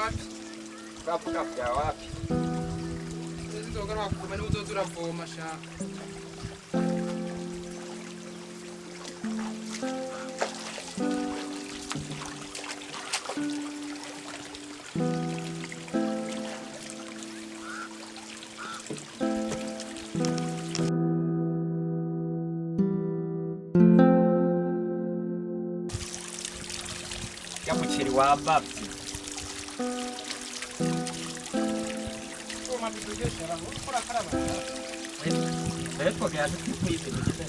wapi? Kavuga vya wapi? Ndio kana kuvuma ni uzoza uravoma shaka. Ya muceri wabavye. Koma bidogesha rango ukora karaba. Ariko gaje kwibirira.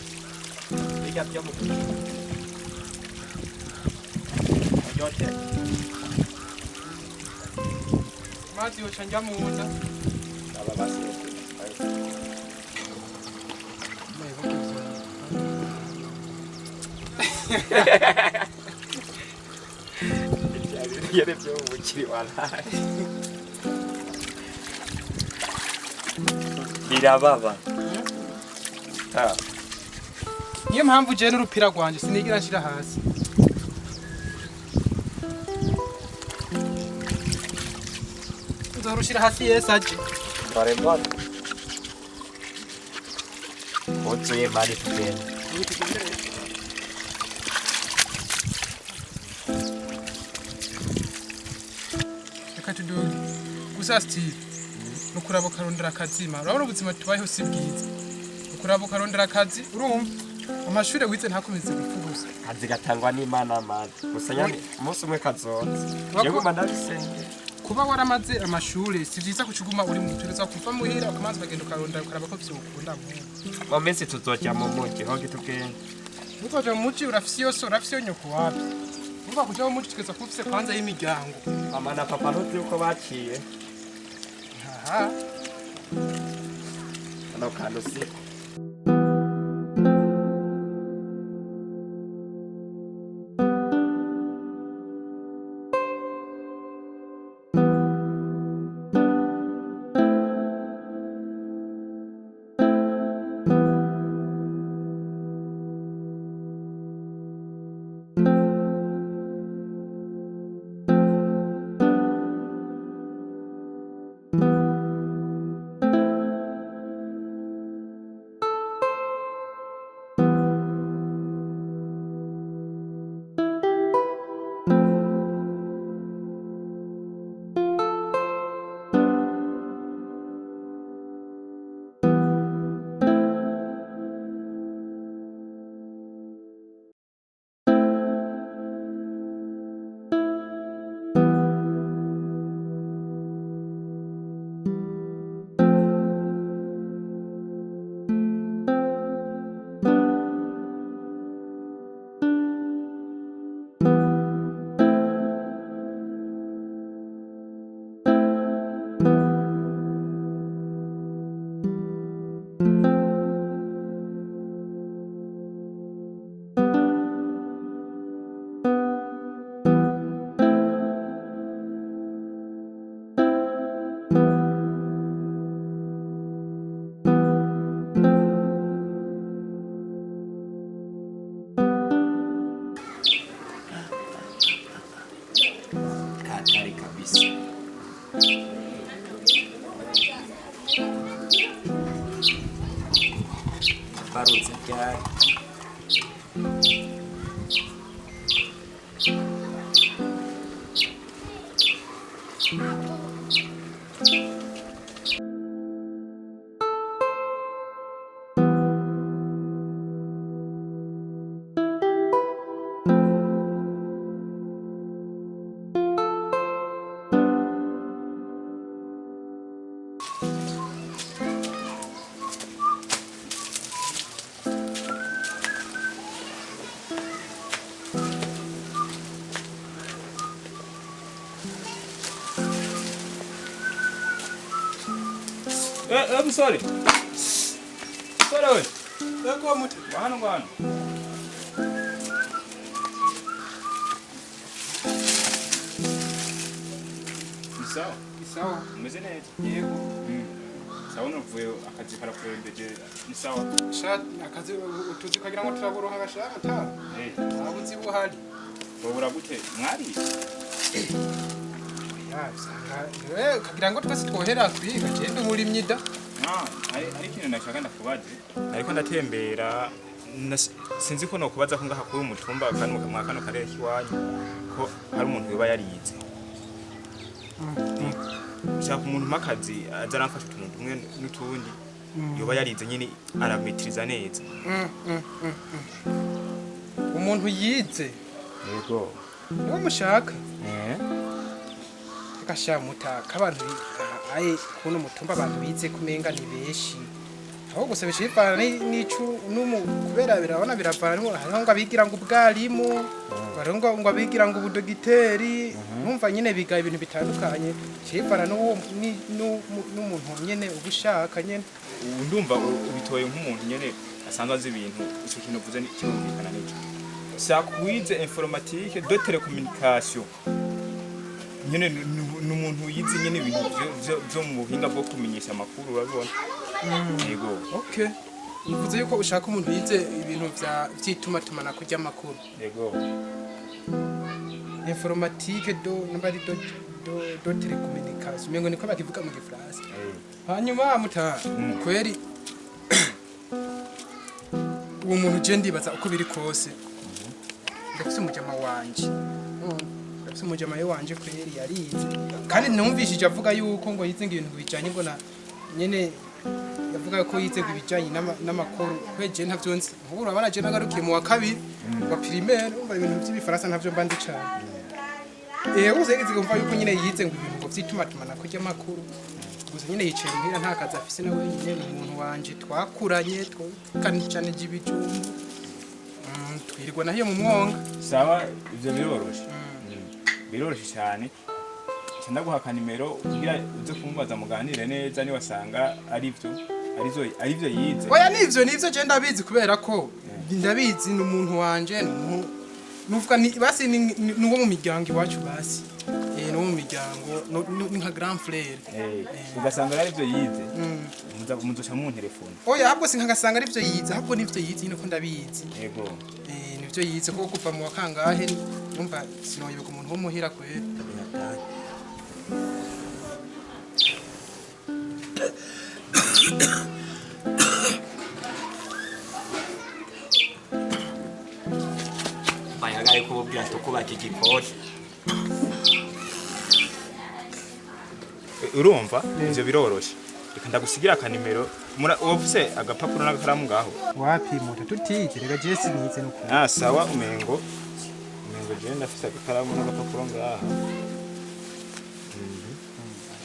Biga byo mu yote. Mazi yo chanja munda. Aba basi. Yere byo bukiri walahi. Birababa. Ha. Niyo mpamvu je n'urupira rwanje sinigira nshira hasi. Nzorushira hasi yesaje. Barembona. Otuye mari tugenda. Reka tuduge. Gusa Steve. Nukurabo karondera akazima. Urabona ubuzima tubayeho si bwiza. Nukurabo karondera akazi urumva. Amashure wize ntakomeze gupfubusa. Kazi gatangwa n'Imana mari. Gusa nyane umunsi umwe kazonze. Yego mandabisenge. Kuba waramaze amashure si vyiza kucuguma uri mu tuzo kuva muhira ukamanza bagenda ukarondera ukaraba ko vyokunda mu. Mu minsi tuzoja mu muji hogi tugenda. Nukoje mu muji urafise yose urafise nyoko wapi. Uva kuja mu muji tugeza kufise kwanza y'imiryango. Mama na papa ntuzi uko baciye. Aha. Ano kantu si. Hatari kabisa. Barutse cyane. I'm sorry. Sorry. Eko muti. Wano. Sawa. Umeze neza. Yego. Sawa uvuye akazi karakurembeje ni sawa. Shat akazi utuzi kagira ngo turaburonka gashaka ta. Abuzi buhari. Bobura gute mwari? kagira ngo twese twohera kwiga genda umurimyi da ari ikintu nashaka ndakubaze ariko ndatembera sinzi ko nokubaza ko ngaha kuri umutumba kandi mu kano karere kiwanyu ko hari umuntu yoba yarize ushaka umuntu makazi aza aramfasha utuntu tumwe n'utundi yoba yarize nyine arametiriza neza umuntu yize yego niwo mushaka gasha mutaka abantu aye kuno mutumba abantu bize kumenga ni beshi aho gusa bishipana n'icu kubera birabona biravana hariho ngo abigira ngo ubwarimu barongo ngo abigira ngo ubudogiteri numva nyine biga ibintu bitandukanye shipana n'umuntu nyene ugushaka nyene ndumva ubitoye nk'umuntu nyene asanzwe azi ibintu ico kintu vuze ni cyumvikana n'icyo sakwize informatique de télécommunication nyene n'umuntu yize nyene ibintu byo mu buhinga bwo kumenyesha amakuru urabona yego okay uvuze yuko ushaka umuntu yize ibintu byituma tumana kujya amakuru yego informatique nambari do télécommunication mengo niko bakivuga mu Gifaransa hanyuma muta kweri uwo muntu je ndibaza uko biri kose ndafise umujama wanje umujama wanje kweri yarize kandi numvishije avuga yuko ngo yize ibintu bijanye ngo na nyene yavuga ko yize ibijanye n'amakuru kweje ntavyo nzi nkuru abana je nagarukiye mu wa kabiri wa primaire umva ibintu by'ibifaransa ntavyo mbandi cyane uzegize kumva yuko nyene yize ngo ibintu ngo vyitumatumana kujya amakuru gusa nyene yicaye muhira nta kazi afise nawe nyene umuntu wanje twakuranye kandi cyane jibijumbu twirwa nahiye mu mwonga sawa ivyo biroroshe cyane ndaguha nimero kugira uze kumubaza muganire neza ni wasanga arivyo yize oya nivyo je ndabizi kubera ko ndabizi n'umuntu wanje nuvuga ni basi nuwo mu miryango iwacu basi no mu miryango ni nka grand frère ugasanga arivyo yize muzoca mu telefone oya ahubwo sinkagasanga arivyo yize ahubwo nivyo yize nyine ko ndabizi yego nivyo yize ko kuva mu wakangahe numva sinoyibeka umuntu wo muhira kwera bayagaye kububwira tukubaka igikoni urumva ivyo biroroshe reka ndagusigira nimero wofise agapapuro n'agakaramu ngaho wapi muta tutije rega je sinize no sawa umengo je ndafise agakaramu n'agapapuro ngaha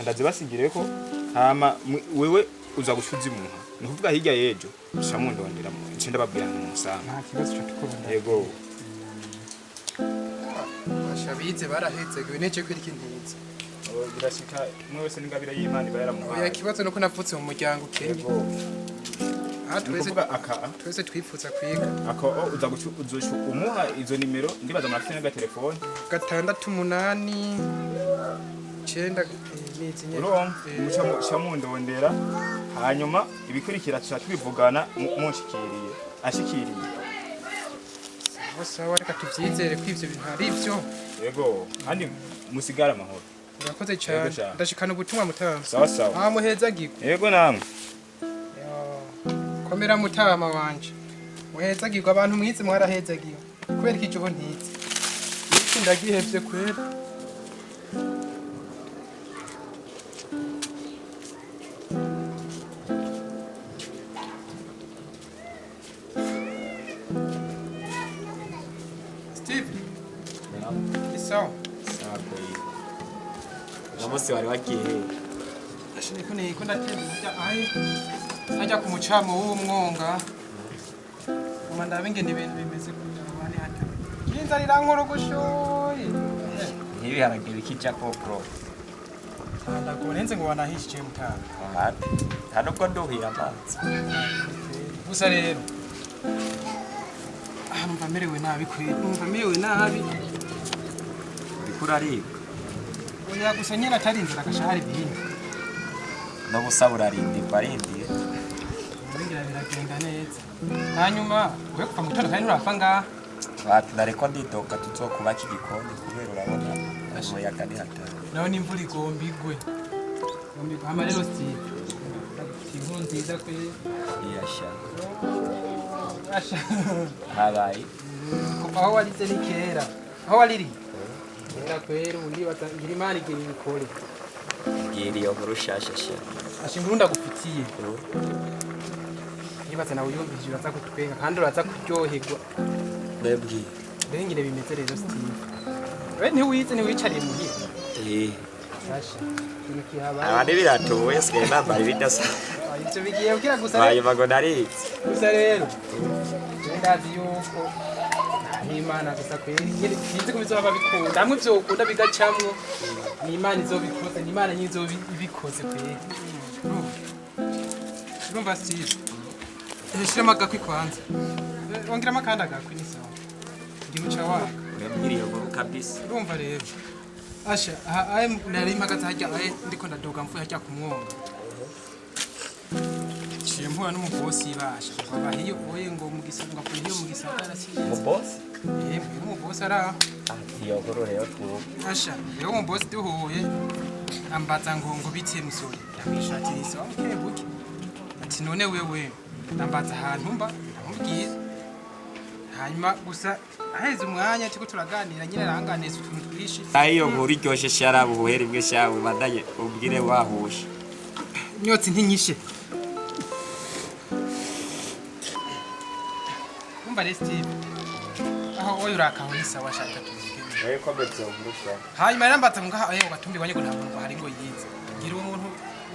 ndaze basigire ko hama wewe uza gucuza imuha ni kuvuga hirya yejo shamundondera nce ndababwira mu musanga nta kibazo cyo tukubona yego bashabize barahetse neje kwiri kintize birashika mwe wese n'ingabira y'Imana bayara mu oya kibazo nuko navutse mu muryango kenye twese twipfuza kwiga uzoshu umuha izo nimero ndibaza murafite n'aga telefone 6 8 muca mundondera hanyuma ibikurikira tuca tubivugana munshikiriye ashikiriye sawa reka tuvyizere ko ivyo bintu ari ivyo yego kandi musigara amahoro urakoze cyane ndashikana ubutumwa mutama sawa muheza giko yego namwe komera mutama wanje muheza giko abantu mwize mwaraheza giko kubera iki cyo ntize iki ndagihevye kwera Namusi wari wagiye ashine ko ndatemba ajya ku mucamo w'umwonga umanda bingene ibintu bimeze kugira abane hata yinza rirankoro gushoye ntibiharage bikija kopro ndagonenze ngo wanahishije mutanga hano ko nduhira amazi gusa rero numva merewe nabi numva merewe nabi uriko uraribwa oya gusa nyine atari inzira agashahari bihini no gusaba urarindirwa arindiye ngira biragenda neza hanyuma we kuva mu gitondo kandi nturapfa ngaha wapi nareko ndidoga tuzokubaka igikoni kubera urabona umuyaga ni hatari naho n'imvura igomba igwe hama rero Steve inkuru nziza kwe iyasha asha habaye kuva aho warize ni kera aho wariri kera kwera undi batangira imana igira ibikore giriyo murushasha sha asha inkuru ndagufitiye nibaza nawe yumvise uraza kutwenga kandi uraza kuryoherwa bebwi bengire bimeze rero Steve we ntiwize ntiwicariye muhira Sasha ikintu kihabaye abandi biratuwe sigaye nambaye ibidasa ivyo bigiye kugira gusa bayuma ngo naritse gusa rero ndazi yuko n'Imana gusa kweri sinzi ko bizoba bikunda hamwe vyo ukunda bigacamwo n'Imana izobikoze n'Imana nyizo ibikoze kweri urumva Steve shiramo agakwi kwanza wongeramo akandi agakwi ni sawa igihe uca waka urambwiriye ngo kabisa urumva rero asha aye nari mpagaze hajya aye ndiko ndadoga mvuye hajya kumwonga ciye mpura n'umubosi basha kwaba hiyo oye ngo mugisanga kuri hiyo mugisagara mu boss umubosi ara iyo nkuru rero tu asha rero umubosi duhuye ambaza ngo bitiye musore yamwishatira isawa mukebuke ati none wewe ndambaza ahantu mba ndamubwiye hanyuma gusa aheze umwanya cyo turaganira nyine aranganeza utuntu twishi ayo nkuru iryoshe sharabu buhere imwe shawe badaye ubwire wahusha nyotsi ntinyishe umva Steve aho oyo urakaho ni sawa shaka tubike wewe kometse umurusha hanyuma yarambaza ngo ayo gatumbi wanye ngo ntabwo hari ngo yize ngira umuntu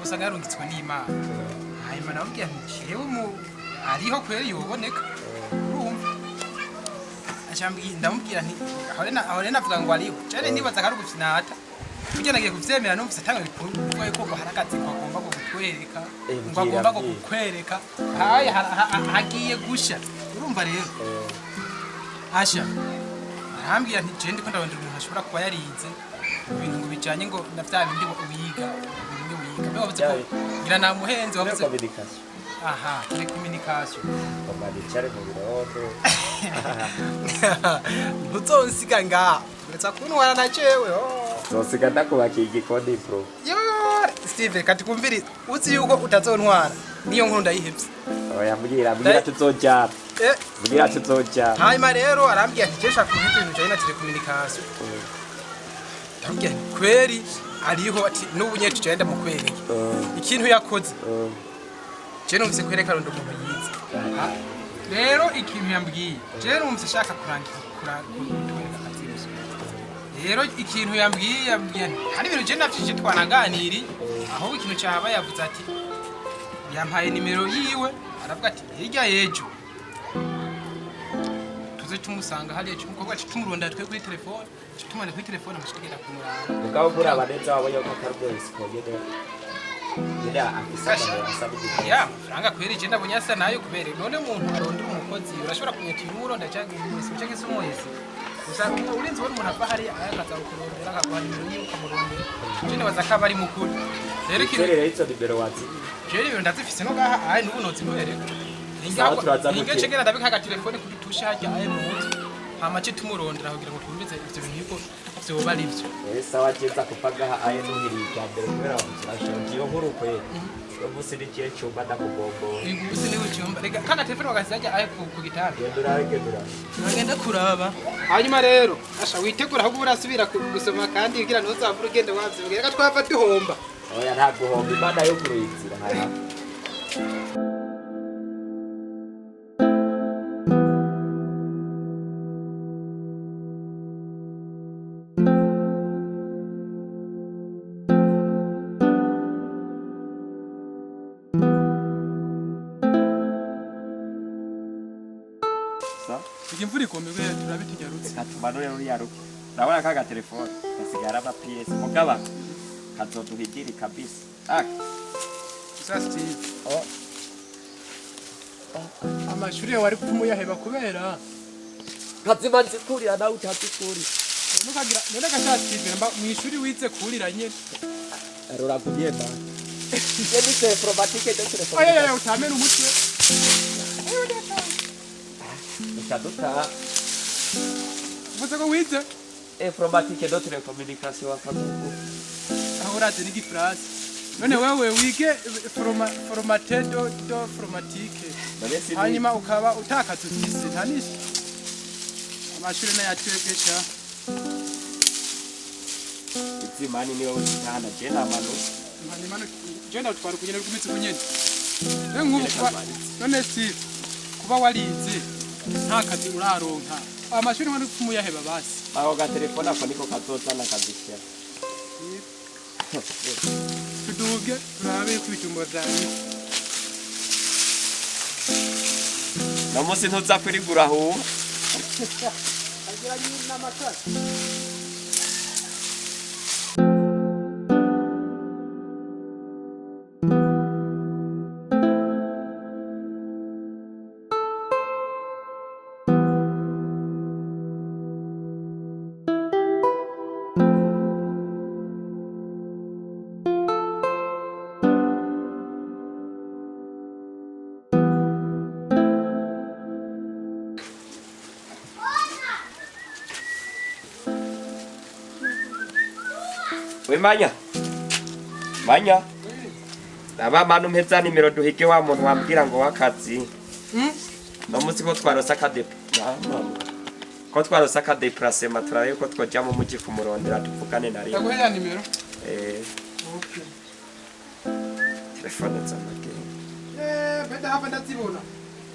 usanga yarungitswe n'Imana hanyuma nabwiye nti yewe mu ariho kweri yoboneka urumva ndamubwira nti aho rero navuga ngo ariho cyane nibaza ko ari gufinata kugira nagiye kuvyemera numvise tanga bivuga yuko ngo harakazi ko agomba kugutwereka ngo agomba kugukwereka haye hagiye gusha urumva rero asha arambwira nti je ndiko ndabandira umuntu ashobora kuba yarize ibintu ngo bijanye ngo na vya bindi wiga mbe wavuze ko ngira namuhenze wavuze communication aha kuri communication bamari cyare mu birodo ntuzonsiga ngaho uretse kuntwara na jewe zosiga ndakubaka igikoni bro yo Steve kati kumviri uzi yuko utazontwara niyo nkuru ndayihebye oya mbwira tuzojyana mbwira tuzojyana hanyuma rero arambwira ati jesha ku bintu bijanye na telecommunication ndambwira kweri ariho ati n'ubu nyeti cyenda mu kwereka ikintu yakoze je numvise kwereka rondo umuntu yize rero ikintu yambwiye je numvise shaka kurangira kutwereka akazimuso rero ikintu yambwiye hari ibintu je nafije twanaganiri aho ikintu cyaba yavuze ati yampaye nimero yiwe aravuga ati hirya yejo tuze tumusanga hariya cyumukobwa cyumuronda twe kuri telefone cytumane kuri telefone amashigera kumuranga mugabo muri abaneza wabonye ko karbo isikogede nda afisa ya franga kweri je ndabonye asa nayo kubere none umuntu arondera umukozi urashobora kunyetira umuronda cyangwa imwese cyangwa se umwese gusa urinzi wari umuntu ava hariya akaza kurondera akagwa nimero yiwe ukamurondera je ndabaza ko aba ari mukuru rero ikintu rero icyo nimero watsi je rero ndazifise no gaha ayi nubu nozimwereka ingace ngena ndabika aga telefone kuri tushe hajya ayi mu nzu hamace tumurondera kugira ngo twumvize ivyo bintu yuko vyoba ari byo sawa kiza kupagaha ayi nuhiri cyambere kubera turashongiye nkuru kwe ubusi nikiye cyumba ndakugombo ubusi ni ucyumba rega kana telefone wagasajya ayi ku gitanda gendura uragenda kuraba hanyuma rero asha witegura aho burasubira gusoma kandi ugira ntuzavura ugende wavye rega twava duhomba oya nta guhomba imana yo kuruyizira haya imvura ikomeye turabitigarutse katumanure muri yaruko ndabona kaga telefone gasigara ama PS mugaba kazoduhidiri kabisa sasti amashuri yawe ari kumuyaheba kubera kazima nzikurira nawe utazikuri nukagira none gashatije mba mu ishuri wize kurira nyene arora kugenda ye ni informatique de telefone aya utamena umutwe ikaduta vuze ko wize informatique de télécommunication akagugu. aho urazi n'igifaransa none wewe wige formateur do formatique hanyuma ukaba utakaza ufise nta nishi amashuri n'ayatwegesha Izimani niwe utana je namano hanyuma je ndatwara kunyene rw'imitsi kunyene none Steve kuba warize nta kazi uraronka amashuri nk'ari kumuyaheba basi aho ga telefone ako niko kazozana kazishya tuduge turabe kw'itumba vyanje namusi ntuza kwirigura aho agira n'amakara we manya aba manu mpeza nimero duhige wa muntu wambwira ngo wakazi no musi ko twarose ko twarose akadeplacement turaye ko twoja mu muji kumurondera tuvugane na rimwe ndaguhera nimero okay telefone zamake benda hapa ndazibona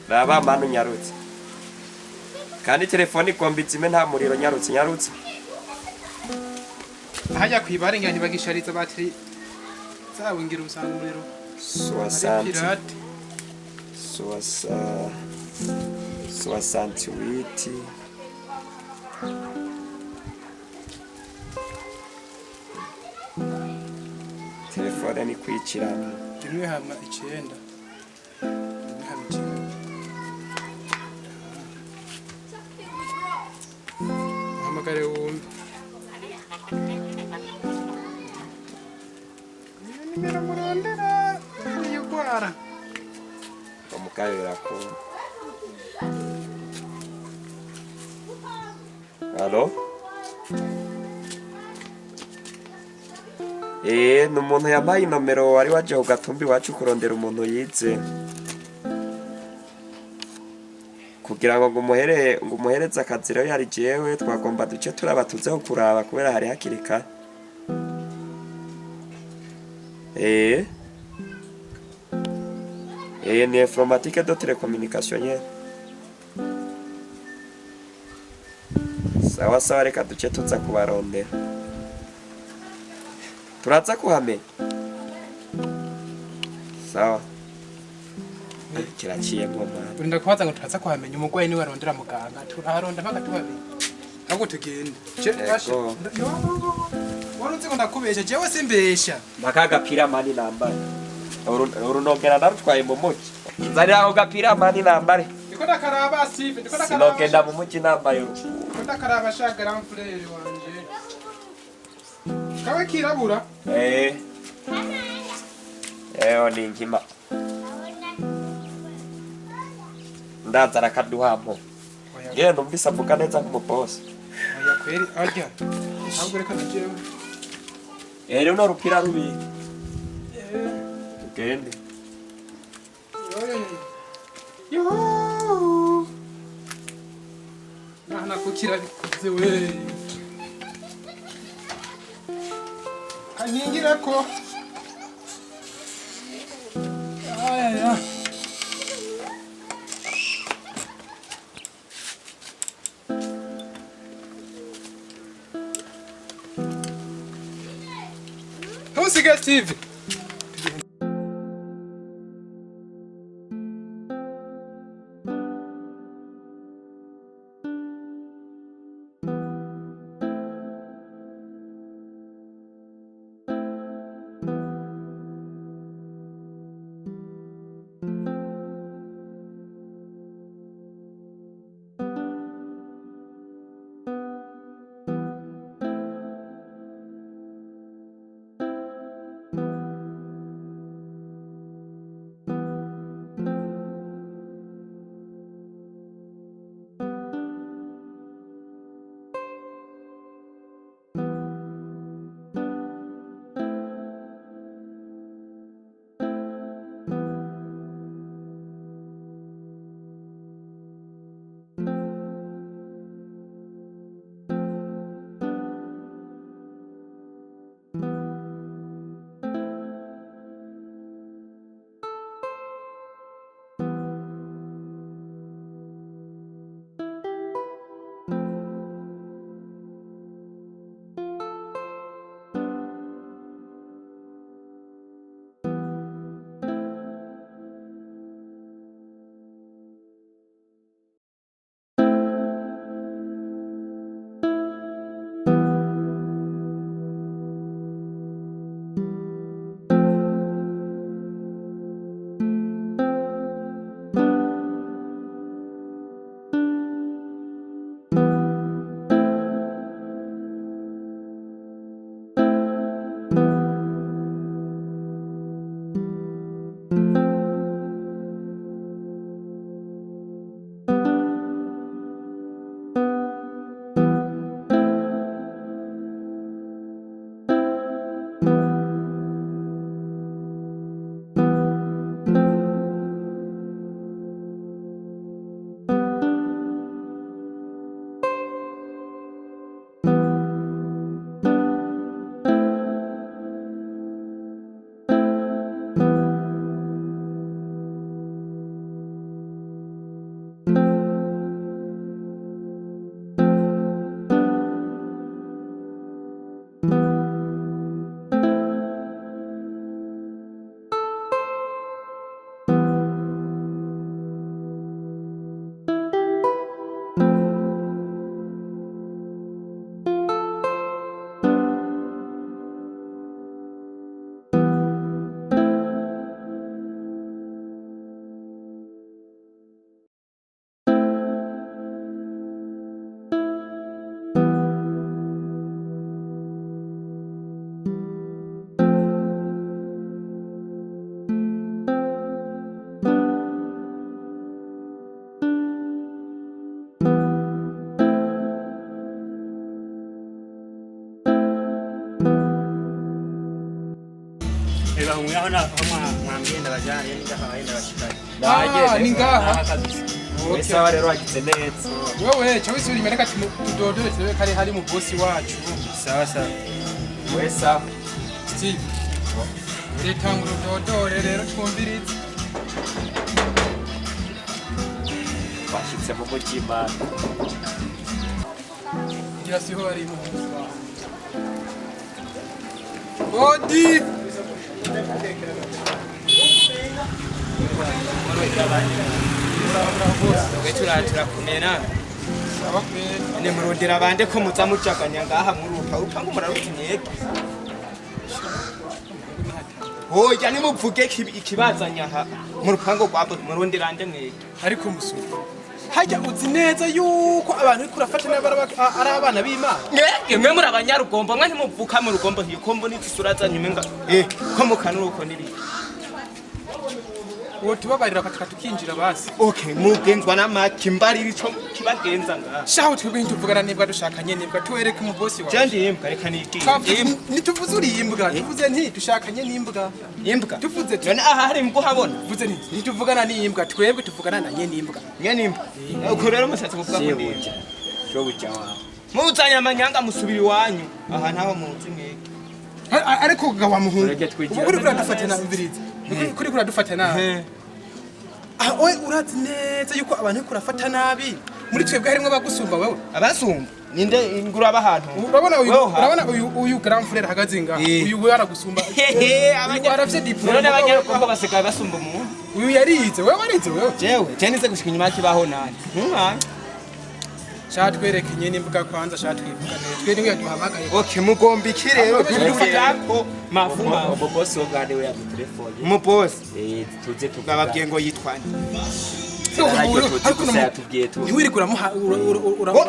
aba manu nyarutse kandi telefone ikombitse nta muriro nyarutse hajya kwibare ngani bagishariza bateri zawe ngira usanga umuriro 68 telefone ni kwicirana rimwe hamwe 9 hamagare wumve nimero murondera yugwara bamukayira ko Allo numuntu yabaye nomero wari waje ugatumbi wacu kurondera umuntu yize kugira ngo ngumuhereze akazi rero yari jewe twagomba duce turaba tuzeho kuraba kubera hari hakirika ni informatique de télécommunication ye sawa reka duce tuza kubarondera turaza kuhamenya sawa kiraciye ngoma urinda kubaza ngo turaza kuhamenya umugwayi ni warondera muganga turaharonda mpaka tuhabenya ahubwo tugende warunze ngo ndakubesha jewe simbesha mpaka agapira mani nambare urunogera narutwaye mu muci nzanira ako gapira mani nambare ndiko ndakaraba Steve ndiko ndakaraba sinogenda mu muci nambaye ndiko ndakaraba sha grand frère wanje kawe kirabura ni nkima ndazara kaduhamo ngewe numvise avuga neza nk'umubosi oya kweri arya ahubwo reka najewe runo rupira rubi tugende yo nahana kukira bikuze we kanyigira ko aya Ntusige Steve mwe aho mwambenda bajanye n'ingaha bayenda bashikanye. Ni ngaha. wese aba rero wagize neza wewe cyo wisuri imbere kati tudodore tebe kare hari mu bosi wacu Sawa sawa. wese Steve leta nguru dodore rero twumvirize washyitse mu mujimana ngira siho bari mu Bodi turakumena ne murondera bande ko muza mucakanya ngaha murupa upangu murarutinye hoya nimuvuge ikibazanya ha mu rupango rwabo murondera ande mwe ariko musuri hajya uzi neza yuko abantu uri kurafata ari abana b'Imana mwe muri abanyarugombo mwe ntimuvuka mu rugombo ntikombo n'isura zanyu menga ko mukanuruko niri uwo tubabarira katika tukinjira basi okay mugenzwa n'amaki mbari ico kibagenza nga shaho twebwe ntuvugana nibwa dushakanye nibwa tuwereke mu bosi wawe cyandi imbwa reka niki nituvuze uri imbwa tuvuze nti dushakanye n'imbwa imbwa tuvuze none aha hari imbwa habona tuvuze nti nituvugana n'imbwa twebwe tuvugana na n'imbwa nyene imbwa uko rero mushatse kuvuga ko ndi cyo bujya wawe muzanya amanyanga musubiri wanyu aha ntaho muzi mweke ariko gawa muhungu Ureke twigira uri kuradufata na mbirizi kuri kuradufata na oye urazi neza yuko abantu kurafata nabi muri twebwe harimo abagusumba wewe abasumba ninde inguru abahantu urabona uyu grand frère hagaze nga uyu we aragusumba aravye diplome none abanyarugombo basigaye basumba umuntu uyu yarize wewe warize wewe jewe cyanize gushika inyuma kibaho nani shatwereke nyene imbuga kwanza shatwivuga neza twe niwe duhamagaye okay mugomba iki rero dudako mafuma ubu bosi wo gade we yamu telefone mu boss tuze tugababwiye ngo yitwane niwiri kuramuha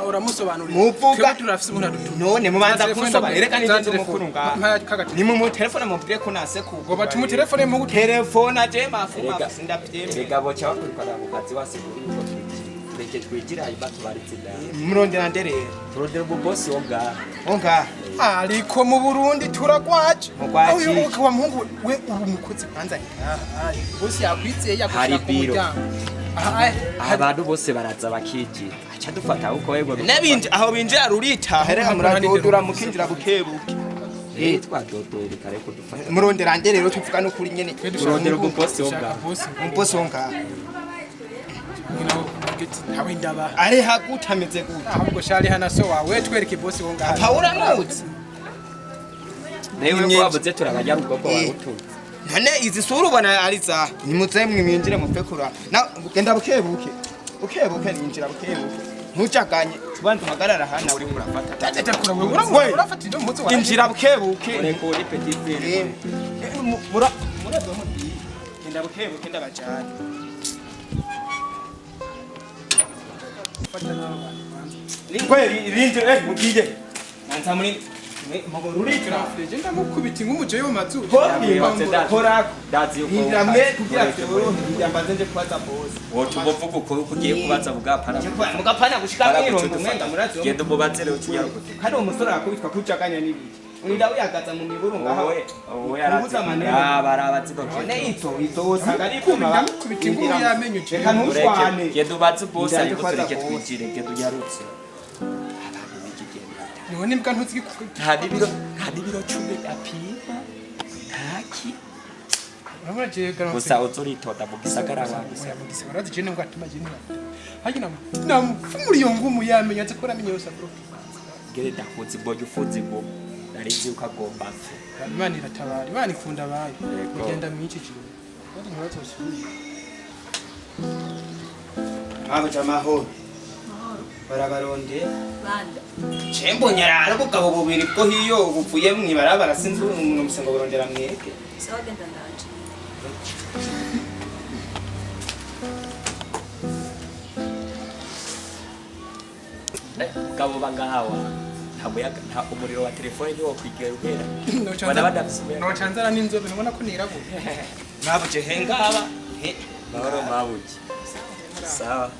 uramusobanurira muvuga turafise umuntu adutu none mubanza kunsobanurira reka ninde mukuru ngaha kagati ni mu telefone mubwire ko nase ku ngo batumu telefone mu telefone aje mafuma sindavyemera regabo cyawa kurikana mu kazi wasigura reke twigira hanyuma tubaritse nawe murondera nderera turondera mu bosi wo ngaha onga ariko mu Burundi turagwaje mugwaje uyu wa muhungu we uri umukozi kwanza bosi yakwizeye yagushaka ku muryango abantu bose baraza bakigira aca dufata uko wego nabinje aho binjira rurita hereka muradodora mukinjira bukebuke twadodora kare ko dufata murondera nderera tuvuga no kuri nyene turondera mu bosi wo ngaha mu bosi onga hawe ndaba ari hagutameze gute ahubwo shari hana so wawe twereke bosi wo ngaha paura nutse newe wabuze turabanyarugombo warutunze none izi sura ubona ari za nimuze mwinjire mupekura na genda bukebuke ukebuke ninjira bukebuke ntucaganye tubanze magarara hana uri kurafata tatete kura wewe urafata ndo mutse wa injira bukebuke ureko uri petit frère mura genda bukebuke ndabajana kweli rinjire mugije nanza muri rurikira genda mukubita ingumuje yo mazu kora ndazi yuko ndamwe kugira ngo ndambaze nje kubaza boss wotubovuga uko ugiye kubaza bugapana mugapana gushika mwirondo mwenga murazi genda umubaze rero ukiyarukote kandi umusore akubitwa kucaganya nibi urinda uyagaza mu miburu ngaho owe arabazi ne ito usanga ari kuma kubita ingumu yamenye reka ntushwane genda ubaze boss ariko tureke twigire genda uyarutse none mbwa ntuzi nta biro 10 apima ntaki urabona je garanti gusa uzoritonda mu gisagara wangu barazi je ngo atuma je hanyina namfumuri yo ngumu yamenye ati ko ramenye yose bro gere ndakuzi mbonye ufunze ngo narizi ukagomba fe Imana iratabara Imana ikunda abayo ugenda mwiki kintu bari ntibatosubira abo jamaho barabaronde banda Chembo nyarara bugabo bubiri bwo hiyo buvuye mwibarabara sinzi umuntu musengo barondera mweke sawa genda ndaje gabo bangahawa nta umuriro wa telefone niwo kwigera uhera no chanzana n'inzobe nubona ko nirabura nabuje hengaba mahoro mabuki sawa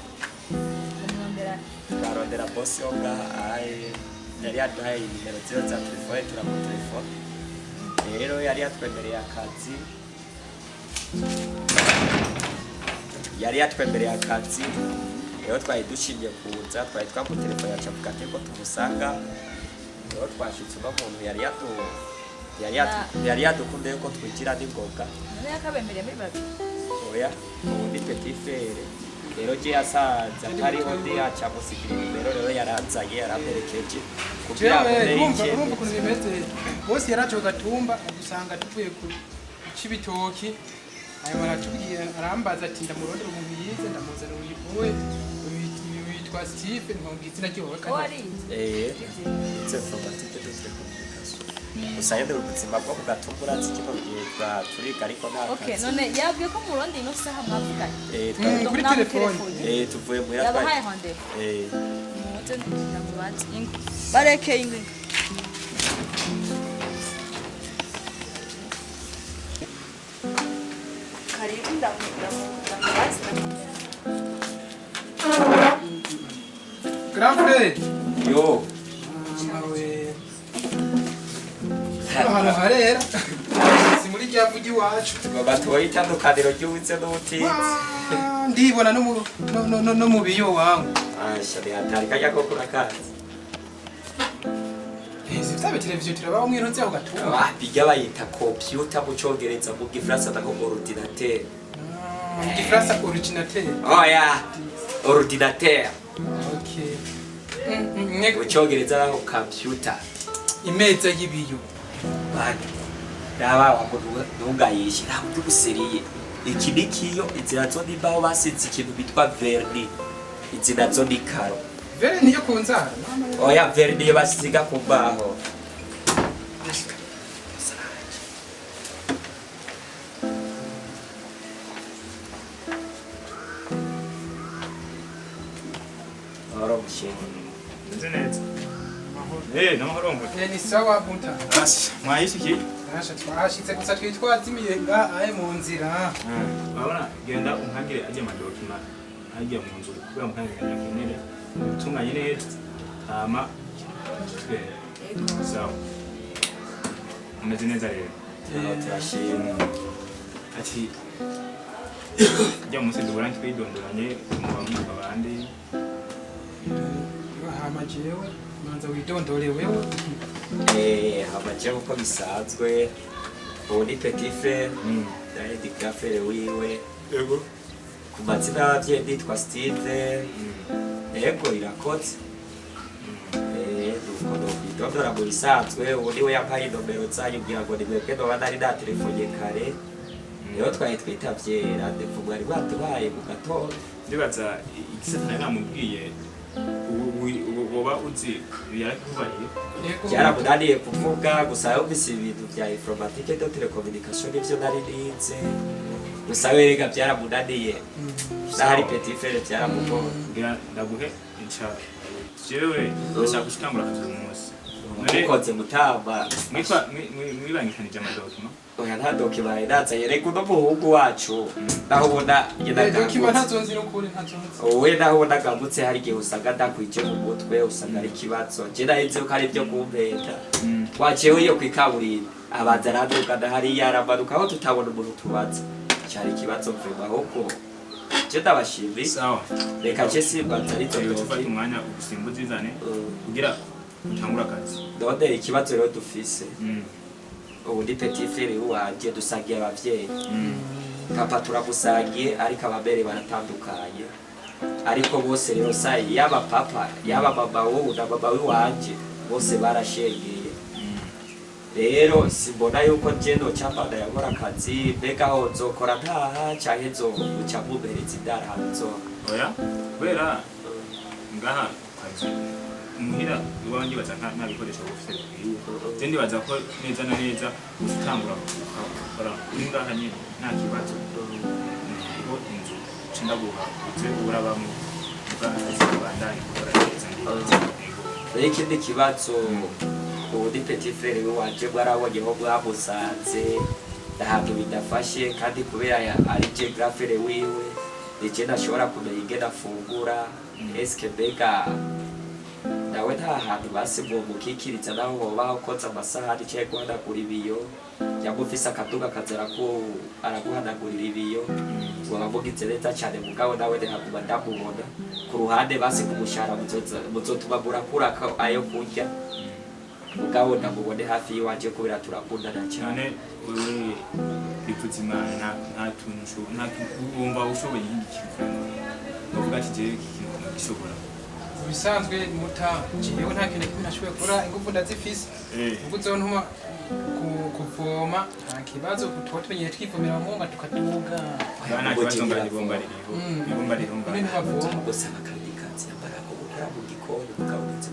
umwambera barondera boss yo ngaha yari yaduhaye nimero zero za telefone turamutelefone rero yari yatwemereye akazi yari yatwemereye akazi rero twari dushimye kuza twari twamutelefone yacavuga ko tumusanga rero twashitse uno muntu yari yadukundiye ko twigira n'ingoga none yakabemereye muri babiri oya ubundi petit frere rero je yasaza hariho ndi acamusigira nimero rero yaranzanye yaramperekeje kugira ngo urumva ukuntu bimeze bose yaraje gatumba agusanga tuvuye ku cibitoki ayo baratubwiye arambaza ati ndamurondera umuntu yize ndamuzana uyivuwe witwa Steve nkongi izina ryiwe wari c'est informatique de communication gusa yende ubuzima bwo kugatumbura zikino gihe turiga ariko nta kazi okay none yabwiye ko murundi ino saha mwavuganye kuri telefone tuvuye mu yabahaye hande muze ndamubaza ingo bareke ingo karibu ndamubaza grand frère yo nawe hano harera si muri rya vugi wacu batoye itandukaniro ry'uwitse n'ubutitsi ndibona no mu biyo wangu ashari hatari kajya ko kurakazi zifite televiziyo turabaho mwironze aho gatumba bijya bayita computer mu cyongereza mu gifaransa nako ordinateur igifaransa ordinateur oya ordinateur okay mu cyongereza nako computer imeza y'ibiyo bani raba ntugayishe ntabwo nduguseriye iki nikiyo inzira zo nimbaho basize ikintu bitwa verni inzira zo ni karo vere niyo kunzara oya verni yo basiga ku mbaho Nzi neza. Namahoro mwe. ni sawa bunta Mwayishiki? nasha twashitse gusa twitwazimiye nga aye mu nzira Babona genda unkagire aje madokima ajya mu nzu kuba munkagire kenere. Tunganye neza. Hama sawa. Umeze neza rero. turashima Ati jya munsi dubura twidondoranye mu abandi. hamajewe manza widondore wewe hamaje uko bisanzwe ubundi petit frère naye di frère wiwe Yego. ku mazina y'abavyeyi nditwa Steve yego irakotse urukundo kwidondora mu bisanzwe ubundi we yampaye inomero zanyu kugira ngo nimwebwe noba nari na telefone kare niyo twari twitavye randevu mwari rwatubaye mu gatondo Ndibaza igisata namubwiye woba uzi yarakubariye byaramunaniye kuvuga gusa yumvise ibintu bya informatique de télécommunication nivyo nari nize gusa werega byaramunaniye nahari petit frère byaramugora ngira ndaguhe inshaka jewe ndashaka gushikangura akazi uyu munsi ukoze mutamba mwibangikanije amadokima oya nta dokima nazanye reka uno muhungu wacu naho ubona dokima ntazonzi n'ukuri ntazonzi wowe naho ubona agambutse hari igihe usanga ndakwije mu mutwe usanga ari ikibazo je nahinze ko ari ibyo kumpeta waciyeho iyo kwikaburimbi abanza aradukana hariya aramanuka aho tutabona umuntu tubaza cyari ikibazo mvema ahubwo je ndabashimiye sawa reka je simbanza ariko tufate umwanya ugusimbuza izane kugira utangura akazi ndondera ikibazo rero dufise ubu ndi petit frère wanje dusangiye abavyeyi papa turagusangiye ariko ababere baratandukanye ariko bose rero sai yaba papa yaba mama wowe na mama wanje bose barashengeye rero simbona yuko je no cyapanda yakora akazi mbega aho nzokora ntaha canke nzoca mubereza indara hanzo oya kubera ngaha kazi muhira iwanjye baza nta bikoresho bufite bikwiye ndibaza ko neza na neza utangura ukora ngaha nyine nta kibazo niho inzu cenda guha uze urabamo ubwakazi kubandanya gukora neza rero ikindi kibazo ubundi petit frère wanje bwarabonyeho bwamusanze ahantu bidafashe kandi kubera ari je grand frère wiwe nije nashobora kumenya ingene afungura eske mbega nawe nta hantu basi ngo mukikiriza naho woba ukoze amasahani cyangwa guhanagura ibiyo cyangwa ufise akaduga kazara ko araguhanagurira ibiyo waba mugize neza cyane mugabo nawe ntihaguma ndamubona ku ruhande basi kumushara muzotuma murakura ayo kurya mugabo ndamubone hafi yiwanje kubera turakundana cyane wewe bipfutse imana nta tuntu wumva ushoboye ikintu bavuga ati je ikintu gishobora bisanzwe muta jewe nta kintu kimwe nashoboye gukora ingufu ndazifise ubwo uzontuma kuvoma nta kibazo tuba twivomera mu ngo tukaduga nta kibazo ngari ibomba ririho none ntibavoma gusa bakandikazi yambara ko gukora mu gikoni mukabonetse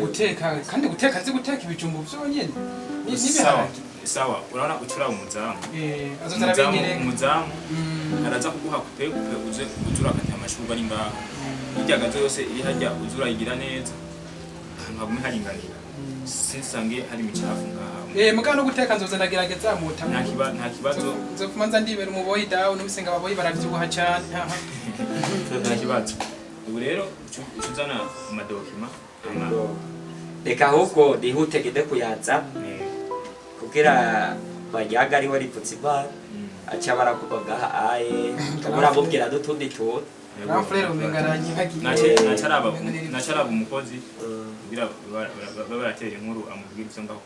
guteka kandi guteka azi guteka ibijumbu vyonyene n'ibiharage sawa urabona ucura umuzamu umuzamu araza kuguha kupe uzura akata amashurwa ari ngaho iryagazo yose iri hajya uzura igira neza ahantu hagume haringanira sinsange hari imicafu ngaho mugabo no guteka nzoza ndagerageza muta nta kibazo nzopfuma nza ndibera umuboyi dawe n'ubisenga ababoyi baravyibuha cyane nta kibazo ubu rero uzana amadokima reka ahubwo nihute gende kuyaza kugira banyaga ariwe ripfutse imana aca barakuba ngaha aye muramubwira n'utundi tuntu frere umengaranye hagiye nacaraba umukozi kugira baratera inkuru amubwira ivyo ngaho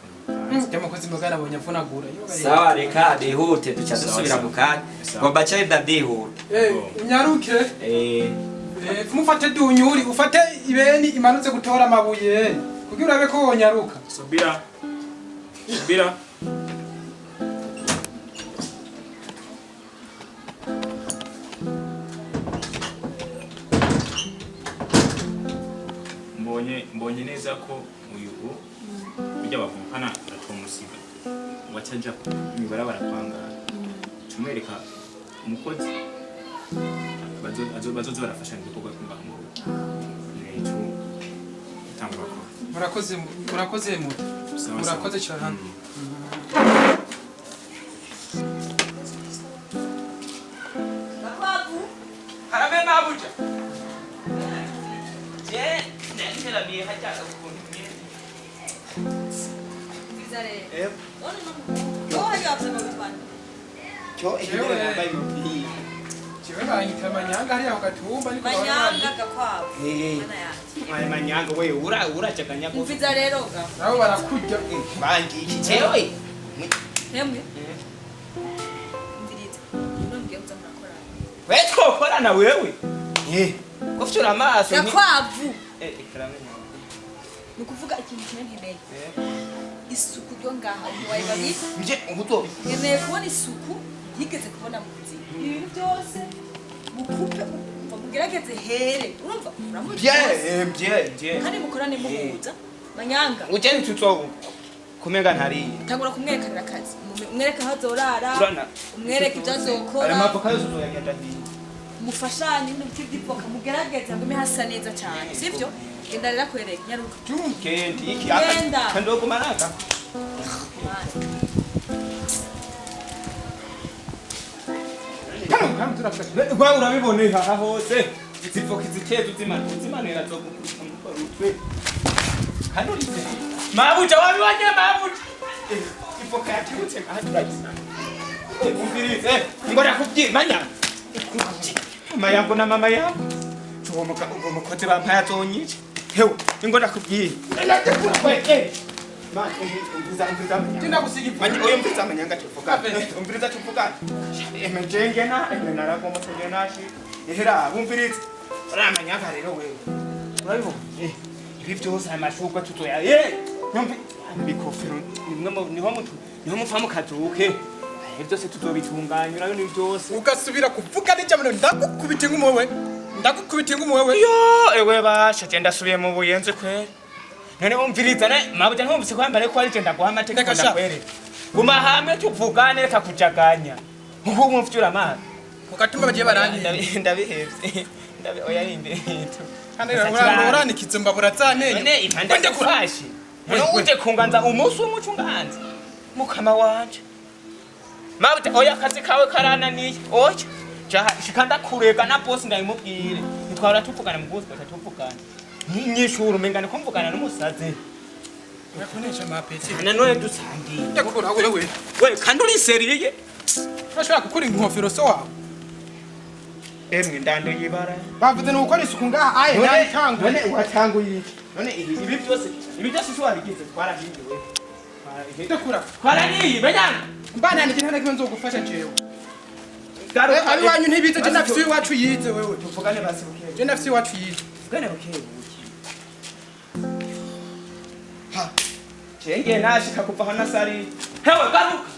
umukozi mugana abonye avunagura sawa reka nihute duca dusubira mu kanya ngomba cenda ndihuta unyaruke mufate dunyuri ufate ibeni imanutse gutora amabuye kugira urabe ko wonyaruka subira mbonye neza ko uyu bijya bavukana atumusiga wacaja ibarabara kwangara tumwereka umukozi bazoza barafashanya ibikorwa kumbaho mu rugo tangwa ko murakoze muto murakoze cyane harame mabuja ndakira biye hajyaga ukuntu bizare none no hajya bafana cyo igere yambaye umupira Chiwe banyita manyanga hariya ku gatumba ariko manyanga gakwabo Maya manyanga we uracaganya ko mviza rero ga nabo barakurya bangi iki cewe hemwe ndiriza none ngiye kuza murakora we twokorana wewe ko fyura amaso gakwavu ikramenya nukuvuga ikintu kimwe nkeneye isuku ryo ngaha waye babi nje ubuto nkeneye kubona isuku yigeze kubona mu buzima ibintu byose mukupe mugerageze here urumva mbye kandi mukorane muhuza manyanga ugeni tutso kumenga ntari tangura kumwerekanira akazi umwereka aho azorara umwereka ibyo azokora aya mapaka yose uzoyagenda hiye mufashanye n'ibiti by'ivoka mugerageze ngo hasa neza cyane sibyo genda rero kwereka nyaruka kendi iki Genda. kandogo maraka kandi turafasha Gwa urabibone haha hose izivoka iziketu zimanira zo gukora utwe hano rize mabuja wabibonye mabuja ivoka yakibutse aha turagisa umvirize ngo nakubyimanya mayango na mama yangu tuwomuka umukozi bampaya zonyice hewe ngo nakubwiye tinda kusiga oyo mviriza amanyanga tuvuga umviriza tuvuga emejenge na narago mutege nashi ehera bumviriza ora amanyanga rero wewe urabibona ibi byose amashugwa tutoya nyumvi bikofero niho mupfamu kazuke byose tuzobitunganya urabona ibi byose ugasubira kuvuga n'ijambo ndagukubita ingumuwe yo ewe basha genda subiye mu buyenze kwere none umviriza ne mabuja ntumvise kwambare ko ari genda guha amateka ndakwere guma hamwe tuvugane reka kujaganya ubu mufyura amazi ugatuma bagiye barangiye ndabihevye oya inde kandi uranikitse mbabura zanenye none impande kurashi none uje kunganza umunsi w'umucunganzi mukama wanje mabuja oya akazi kawe karananiye oya shikanda kurega na boss ndayimubwire twara tuvugana mu boss tuvugana nyishura umengane ko mvugana n'umusazi urakonesha amapeti na none dusangiye yakora wewe we kandi uri seriye urashobora gukora inkofero so wawe emwe ndando yibara bavuze ni gukora isuku ngaha aye none watanguye iki none ibi byose si wabigize twarahinduwe ndakura twaraniye banyana mbana ni kintu nakimwe nzogufasha jewe garuka ari wanyu ntibize je nafisi iwacu yize wewe tuvugane basi bukewe je nafisi iwacu yize tuvugane bukewe ha chenge nashika kuva hano sari hewe garuka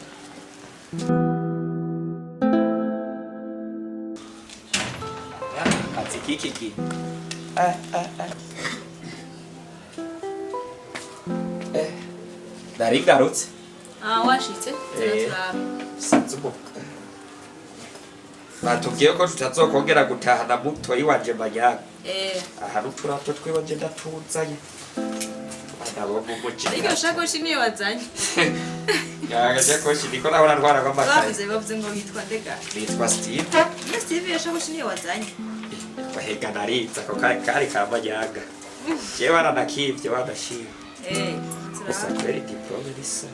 kazi kiki Dari garutse washitse turaba sinzi ubu batubwiye ko tutazokongera gutahana mutoyi wanje Manyaga aha n'uturato twiwe nje ndatuzanye adabo mumucira ariko shakoshi niyo wazanye yagaje koshi niko nahora ntwara kw'amakaye bavuze ngo yitwa ndega bitwa Steve iyo Steve iyo shakoshi niyo wazanye bahega naritsa ko kari ka Manyaga jewe baranakivye badashima gusa kweri diplome risa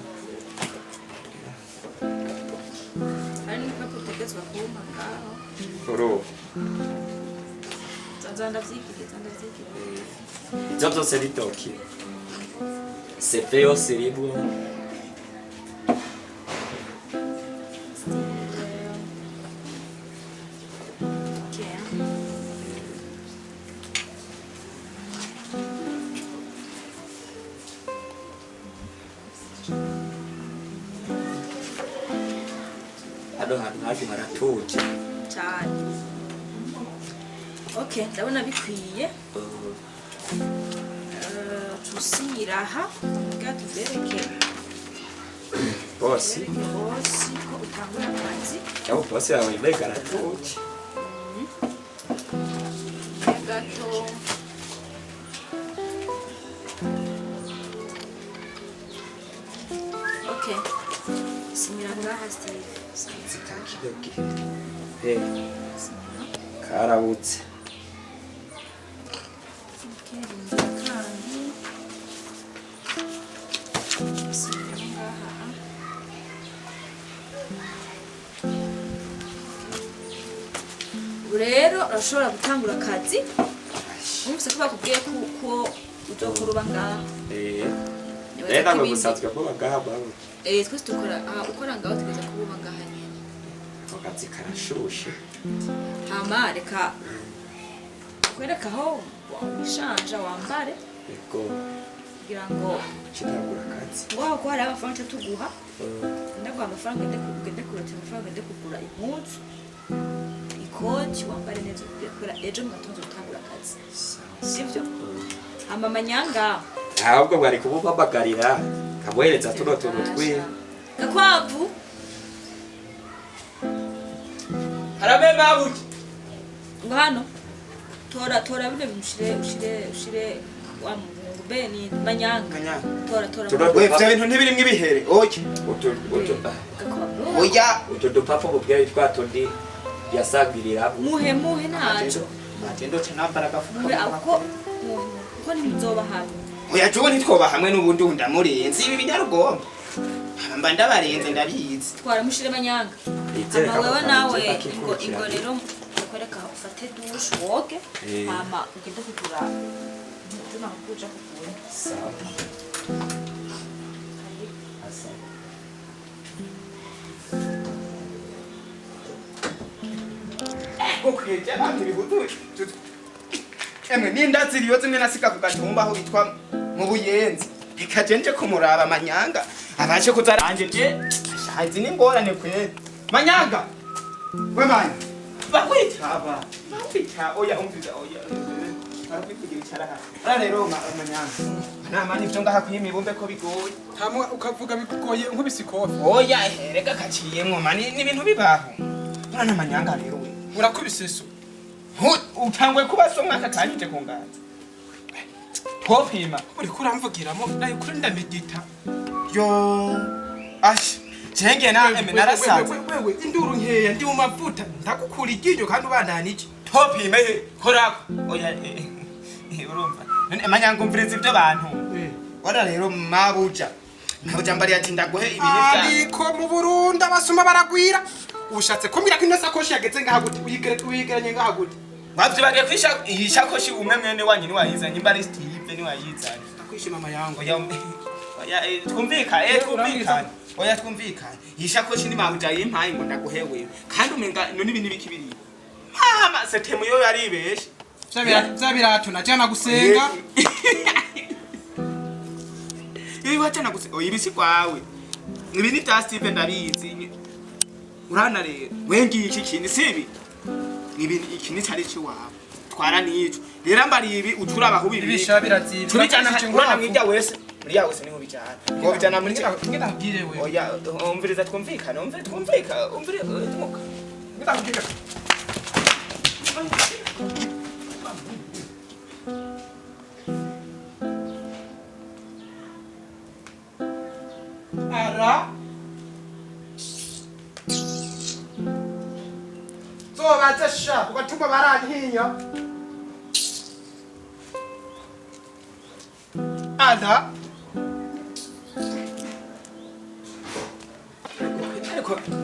ari niko kutegetswe kuma ngaho uru zanzanda vyikije ibyo byose ni doki sepe yose rimwo hano hantu haje haratuje cyane okay ndabona bikwiye tusinyiraha mbwa tubereke bosi bosi ko utangura akazi cyangwa bosi yawe mbega aratuje gato okay sinyira ngaha Steve zikakidoki karabutse rero urashobora gutangura akazi umvise ko bakubwiye ko uzokuruba ngaha rero ngo gusanzwe kuba ngaha bawe twese dukora ukora ngaho tugeze kububa ngaha nyine akazi karashushe hama reka kwereka aho wishanja wambare yego kugira ngo kiragura akazi ngaho ko hari amafaranga tuguha ndaguha amafaranga ngende kurota amafaranga ngende kugura impunzu ikoti wambare neza kubera ejo mu gatondo utangura akazi sivyo hama Manyanga ahubwo bwari kububamagarira kamuhereza tuno tuntu twiwe gakwavu harabe mabuki ngo hano tora bino ushire wa mungu beni Manyanga tora we vya bintu ntibirimwe ibihere oke gakwavu oya utu dupapfu bubwira twatundi yasagirira muhe naco matendo cenambara gafuka muhe ako ko ntizoba hamwe oya juwe ntitwoba hamwe n'ubundi ndamurenze ibi binyarugomba mba ndabarenze ndabizi twaramushire Manyanga ama wewe nawe ingo rero ukwereka ufate dushe woge hama ugende kugura ntuma kuja kugura sawa asa ukweje abantu bihutu emwe nindaziriyo zimwe nasika ku gatumba aho bitwa mu buyenzi ikajenje kumuraba Manyanga abaje kuzaranje je shahizi n'ingorane kwe Manyanga we manya bakwitaba oya umviza oya arakwikugira cyaraha rero Manyanga namani ivyo ngaha kwimibumbe ko bigoye hamwe ukavuga bigoye nk'ubisikofe oya reka kaciyemwo mani ni ibintu bibaho mwana Manyanga rero we urakubiseso utangwe kuba so mwaka kanyije kunganza twopima uri kuramvugiramo nayo kuri ndamedita yo ash jenge na narasanze wewe induru nkeya ndi mu mavuta ndagukura iryinyo kandi ubandanije twopime korako oya urumva none manyangumviriza ibyo bantu ora rero mabuja mbari ati ndaguhe ibintu bya ariko mu Burundi abasuma baragwira ushatse kumbwira ko ino sakoshi yageze ngaha gute uyigeranye ngaha gute bavye bagiye kwisha iyi sakoshi umwe mwene wanyu ni wayizanye imbari Steve ni wayizanye kwishima mama yangu oya twumvikane oya twumvikane iyi sakoshi ni mabuja yimpaye ngo ndaguhe wewe kandi umenga none ibintu bikibiri mama setemu yo yaribeshe Zabirato najana gusenga. Ibi wacana gusenga. Oya ibisi kwawe. Ibi ni bya Steve ndabizi. Urana rero. Wengi iki kintu sibi. Ibi iki ni cyari cyo wawe. Twara nico. Rero mbari ibi ucura abahubi ibi. Ibisha birazibira. Tubijana urana mwija wese. Muri yawe se niho bijana. Ngo bijana muri cyo. Ngenda kubwire wewe. Oya umviriza twumvikana. Umviriza. Ngenda kubwire. Ara so batesha ugatuma barantinya Ada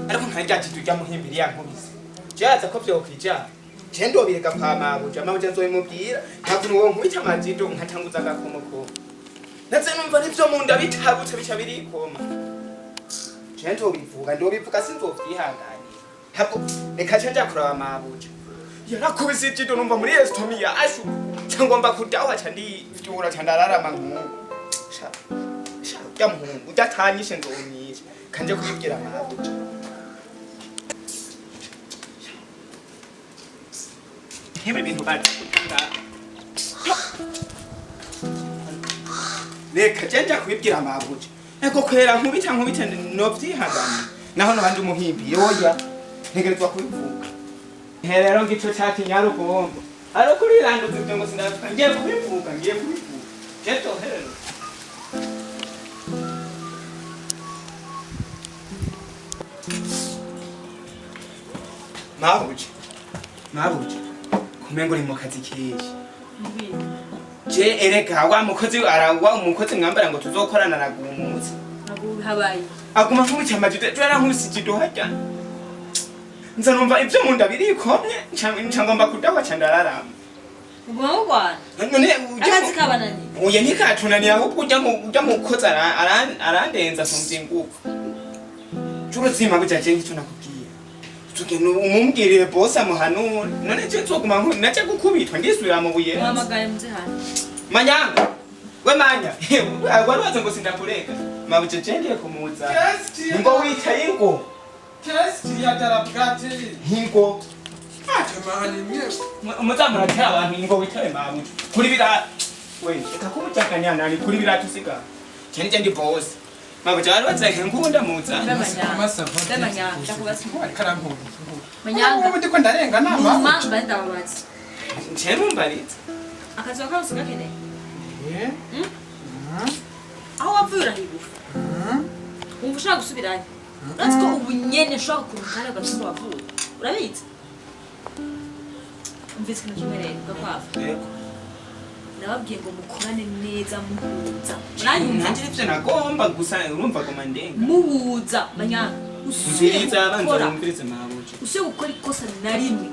ariko nkajya tujya muhimbiri yankubise jaza ko byo kwija Chendo bireka kwa mabuja mabuja nzoyimubwira ntabwo uwo nkubita amazido nkatanguza gakomoko Natse numva nivyo munda bitabutse bica birikoma Chendo bivuga ndobivuga sinzovyihanganye Ntabwo reka canja kuraba mabuja Yarakubise ijido numva muri estomia ashu cyangomba kudawa cyandi vyura cyandarara mangu Sha ya muhungu udatanyishe ndonyishe kanje kubibwira mabuja Hebe bintu bati kutanga Reka janja kubibwira mabuja Ego kwera nkubita no vyihagana naho nabandi umuhimbi yoya ntegerezwa kubivuga Herero ngico cyati nyarugombo Aro kuri rando zibyo ngo sindavuga ngiye kubivuga Jeto herero Mabuja kumengo ni mukazi kiyi Je ereka wa mukozi arawa umukozi mwambara ngo tuzokorana na gumunsi Nabu habaye Aguma nkubita amajide twara nkubisijido hajya Nza numva ibyo munda birikomye ncangomba kudawa candararama Ubwo None akazi kabanani Uye nikatunani ahubwo ujya mukozi arandenza somzinguko Churo zima kujaje ngicyo nakubwiye Tugeno umumbwirire boss amuhanura none je nzoguma naje gukubitwa ndisubira mu buye Wamagaye mze hano Manyanga we manya wari waze ngo sindakureka mabuje cengiye kumuza ngo wicaye ngo Test ya darabgati hingo atamani mye umuzamura tya abantu ngo wicaye mabuje kuri bira we ekakumutaka nani kuri bira tusiga cyane ndi boss mabuje wari waze nkunda muza Ndamanya ndakubasi karampu Manyanga ubu ndiko ndarenga nama Mama bandababazi Ncemu mbaritse akazi wakarusuka kene Aho wapfura higufa Umva ushaka gusubirayo Uretse ko ubu nyene ushaka kurukana gatuma wavuye Urabizi Umvise ikintu kimwe rero gakwafa yego Nababwiye ngo mukorane neza muhuza Nanje ivyo nagomba gusa urumva ko mandenga Muhuza Manyanga Nziza abanza umvirize mabuje Usiye gukora ikosa na rimwe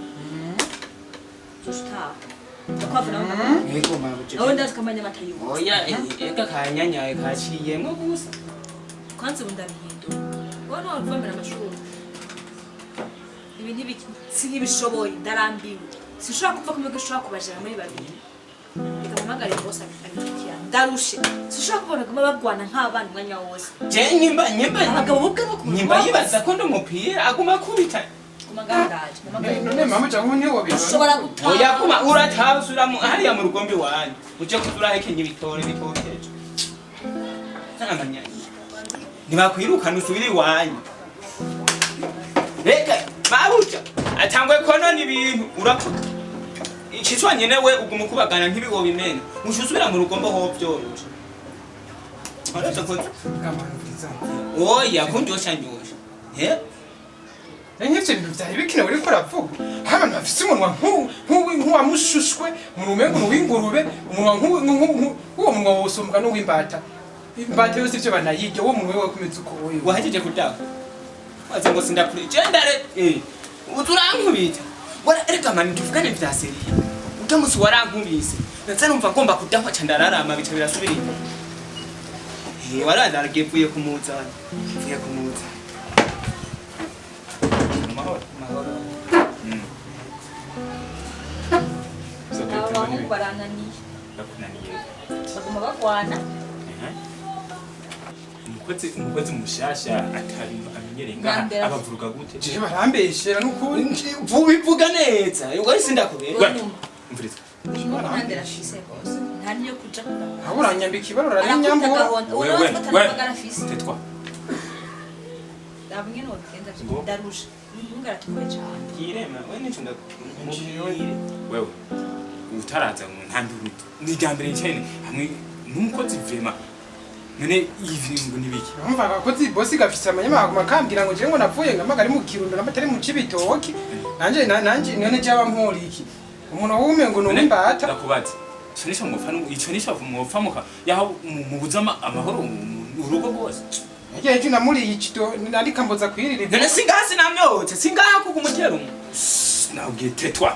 Tushita Gakwafa nawe yego mabuje Aho ndazi kamanya amatayo oya eka kanyanyaye kaciyemo gusa Kwanza undabihindura Wowe wavomera amashuri Ibi ntibiki sinibishoboye ndarambiwe Sinshobora kumva kumwe gashobora kubajana muri babiri Nikamagara boss akikiya ndarushe Sinshobora kubona kuma bagwana nk'abana umwanya wose je nyimba Abagabo bubwe bakuru nyimba yibaza ko ndumupira aguma kubita kumagandaje none mama cyangwa ni wowe ushobora gutaha oya kuma uratahusura hariya mu rugombe wanyu uje kuzura hekenye ibitore bitokeje Namanyanya Nibakwirukana usubire wanyu Reka mabuja atangwe kono ni ibintu urakuta Ikicwa nyene we ugumukubagana ntibiwo bimena mushusubira mu rugombe ho byoruje Araza ko kamana kizana oya kundyosha nyosha he nk'ivyo bintu vyari bikenewe uriko uravuga abantu bafise umunwa nk'uwamushushwe umunwa umengo n'uw'ingurube umunwa uwo munwa wosumbwa n'uw'imbata imbata yose ivyo banayirya uwo munwa wewe kumeze uko wewe wahejeje kudaha waze ngo sindakuri gendare uturankubita reka mani tuvugane vya seriye utamusi warankubise ndetse numva ngomba kudahwa ca ndararama bica birasubira inyuma waranaragiye mvuye kumuzana amahoro abahungu barananiye ndakunaniye baguma bagwana umukozi mushasha atari amenyereye ngaha abavuruga gute je barambeshera n'ukuri bivuga neza ubwo sindakubera umviriza uyu ntandera afise bose nta niyo kuja kuraba aho uranyambika ibarura n'inyambura wewe tetwa abanye no tenda darusha n'unga ratukoye cyane yirema we nico ndakubwira wewe utaraza mu ntanduruto ni jambere cyane hamwe n'umukozi vrema none ivingo nibiki umvaga ko bosi gafise amanyamago makambira ngo je ngo navuye ngamagari mu kirundo namatari mu cibitoki nanje none jaba mpori iki umuntu wume ngo numbata ndakubaza sonisha mufano ico nisha mufamo yaho mu buzama amahoro urugo bose Yeje namuri ichito nandika mboza kwirira none singasi namyotse singaha kukumutera nabwiye tetwa.